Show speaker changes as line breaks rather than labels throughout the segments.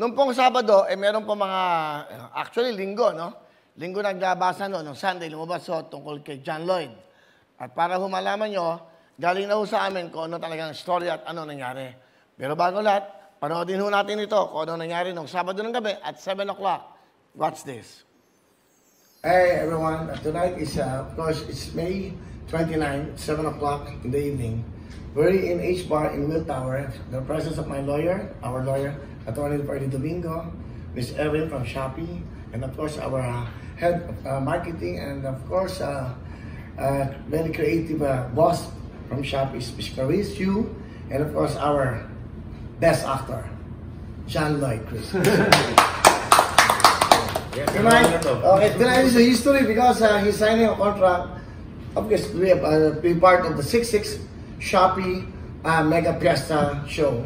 Nung pong Sabado, meron po mga, actually linggo, no? Linggo nagbabasa no, nung Sunday, lumabas so tungkol kay John Lloyd. At para humalaman nyo, galing na ho sa amin kung ano talagang story at ano nangyari. Pero bago lahat, panoodin ho natin ito kung ano nangyari nung Sabado ng gabi at 7 o'clock. Watch this. Hey everyone, tonight is, of course, it's May 29, 7 o'clock in the evening. We're in H-Bar in Will Tower, the presence of my lawyer, our lawyer, Attorney Ferdy Domingo, Miss Erin from Shopee, and of course our head of marketing, and of course very creative boss from Shopee, Miss Clarice Yu, and of course our best actor, John Lloyd Cruz. Tonight is a history because he's signing a contract, of course, to be part of the 6-6 Shopee Mega Fiesta show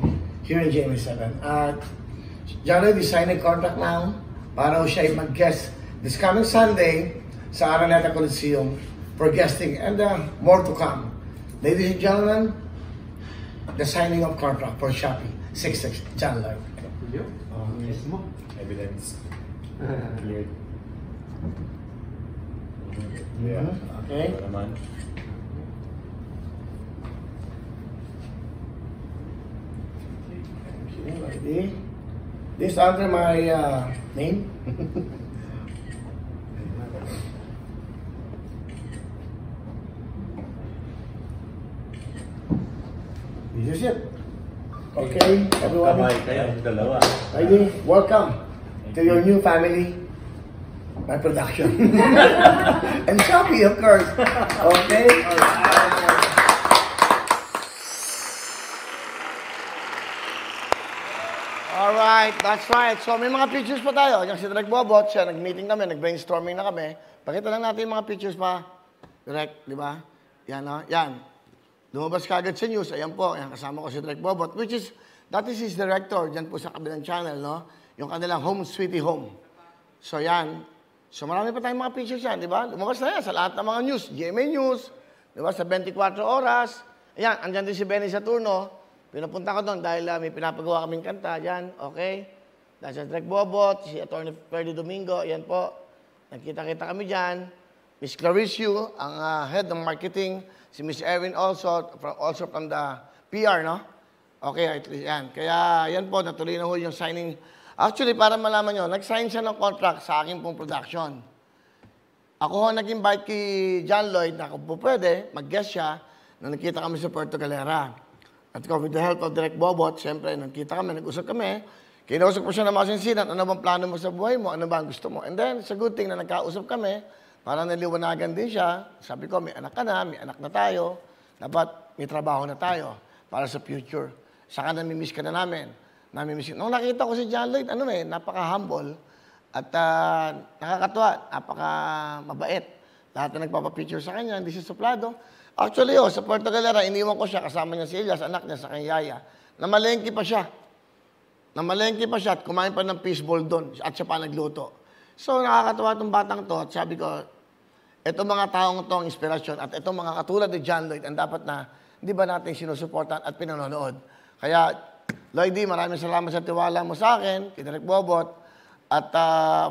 here in GMA7. John Lloyd is signing a contract now para siya mag-guest this coming Sunday sa Araneta Coliseum for guesting, and more to come. Ladies and gentlemen, the signing of contract for Shopee 6-6 John Lloyd.
Evidence. Cleared.
Yeah. Okay.
Naman.
Okay, ready? This under my name. This is it. Okay, everyone.
Kayong dalawa.
Ready? Welcome to your new family, my production. And Shopee, of course. Okay? Alright, that's right. So may mga pictures pa tayo. Yung si Direk Bobot, siya, nag-meeting kami, nag-brainstorming na kami. Pakita lang natin yung mga pictures pa. Direk, di ba? Yan, no? Yan. Lumabas ka agad sa news. Ayan po, yan, kasama ko si Direk Bobot, which is, that is his director, dyan po sa kabilang channel, no? Yung kanilang Home Sweetie Home. So yan. So marami pa tayong mga pictures yan, di ba? Lumabas na yan sa lahat ng mga news. GMA News, di ba? Sa 24 oras. Ayan, andyan din si Benny Saturno. Pinapunta ko doon dahil may pinapagawa kaming kanta. Yan, okay? Dahil si Direk Bobot, si Attorney Ferdy Domingo, ayan po. Nagkita-kita kami dyan. Miss Clarice Yu, ang head ng marketing. Si Miss Erin also from the PR, no? Okay, at least yan. Kaya yan po, natuloy na ho yung signing. Actually, para malaman nyo, nag-sign siya ng contract sa aking pong production. Ako ho nag-invite kay John Lloyd na kung po pwede, mag-guest siya na nakita kami sa Puerto Galera. At with the help of Direk Bobot, siyempre, nagkita kami, nag-usap kami. Kinausap ko siya na masinsinan, ano bang plano mo sa buhay mo, ano ba ang gusto mo. And then, it's a good thing na nagkausap kami, para naliwanagan din siya. Sabi ko, may anak ka na, may anak na tayo, dapat may trabaho na tayo para sa future. Saka namimiss ka na namin. Nung nakita ko si John Lloyd, napaka-humble at nakakatuwa, napaka-mabait. Lahat na nagpapapicture sa kanya, hindi siya suplado. Actually, sa Puerto Galera, iniwan ko siya, kasama niya si Elias, anak niya sa kanyang yaya. Namalengke pa siya. Namalengke pa siya at kumain pa ng fishball doon at siya pa nagluto. So, nakakatuwa itong batang to at sabi ko, itong mga taong itong inspirasyon at itong mga katulad ni John Lloyd, ang dapat na, hindi ba natin sinusuportan at pinanonood. Kaya, Lloydy, maraming salamat sa tiwala mo sa akin, kay Direk Bobot. At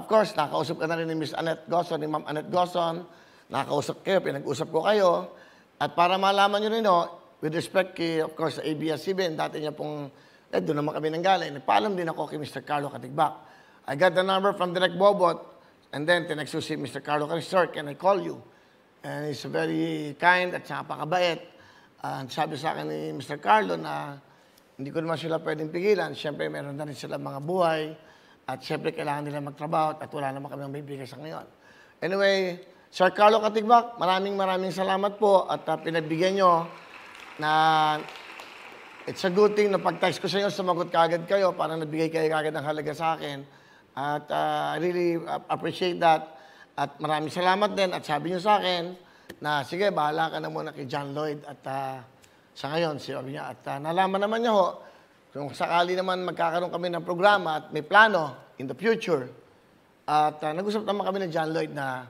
of course, nakausap ka na rin ni Miss Annette Gosson, ni Ma'am Annette Gosson. Nakausap kayo, pinag-usap ko kayo. At para malaman nyo rin, with respect kay, of course, sa ABS-CBN, dati niya pong, doon naman kami nanggaling. Nagpaalam din ako kay Mr. Carlo Katigbak. I got the number from Direk Bobot, and then tinexto si Mr. Carlo Katigbak, sir, can I call you? And he's very kind at napakabait. Sabi sa akin ni Mr. Carlo na hindi ko naman sila pwedeng pigilan. Siyempre, meron na rin sila mga buhay. At siyempre, kailangan nila magtrabaho at wala naman kami ang bibigay sa ngayon. Anyway, Sir Carlo Katigbak, maraming salamat po at pinagbigyan nyo na it's a good thing na pag-text ko sa inyo, sumagot kagad kayo, parang nagbigay kayo kagad ng halaga sa akin. At I really appreciate that. At maraming salamat din. At sabi nyo sa akin na, sige, bahala ka na muna kay John Lloyd. At sa ngayon, sabi niya, at nalaman naman niya ho, kung sakali naman magkakaroon kami ng programa at may plano in the future, at nag-usap naman kami ni John Lloyd na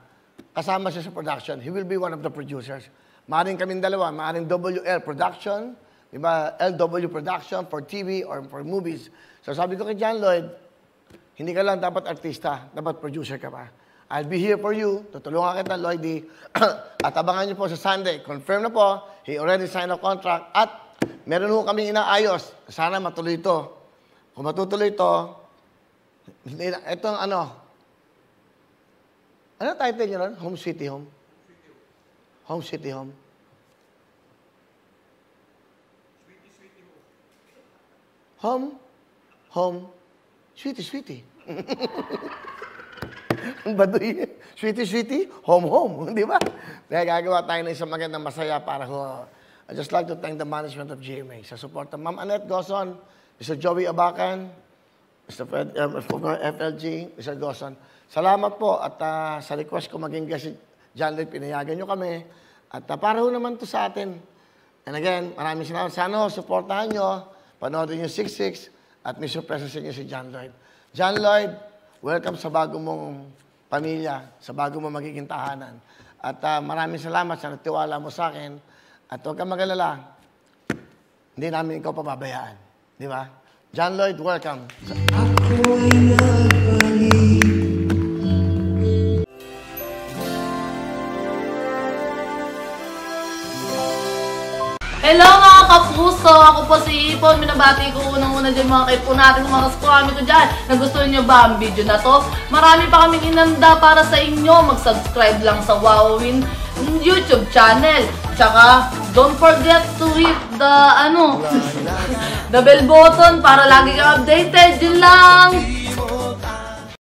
kasama siya sa production. He will be one of the producers. Maaring kaming dalawa, maaring WL Production, diba? LW Production for TV or for movies. So sabi ko kay John Lloyd, hindi ka lang dapat artista, dapat producer ka pa. I'll be here for you. Tutulungan kita, Lloydie. At abangan niyo po sa Sunday. Confirm na po. He already signed a contract. At meron ho kaming inaayos. Sana matuloy ito. Kung matutuloy ito, itong ano title niyo ron? Home Sweetie Home? Home Sweetie Home. Home, sweetie. Ang baduy. Sweetie, home. Di ba? Kaya gagawa tayo ng isang magandang masaya para ho. I'd just like to thank the management of GMA sa support ng Ma'am Annette Gozon, Mr. Joey Abacan, Mr. FLG, Mr. Gozon. Salamat po at sa request ko maging guest si John Lloyd, pinayagan nyo kami. At para ho naman to sa atin. And again, maraming salamat. Sana ho, supportahan nyo. Panoodin nyo 6-6 at may surpresa sa inyo si John Lloyd. John Lloyd, welcome sa bago mong pamilya, sa bago mong magiging tahanan. At maraming salamat sa nagtiwala mo sa akin. At huwag kang mag-alala, hindi namin ikaw pababayaan. Di ba? John Lloyd, welcome.
Hello mga kapuso! Ako po si Ipon. Minabati ko unang-una dyan mga kaipo natin, mga kaskwami ko dyan. Nagustuhan nyo ba ang video na to? Marami pa kaming inanda para sa inyo. Mag-subscribe lang sa Wowin YouTube channel. Tsaka, don't forget to hit the, the bell button para lagi kang updated. Yun lang!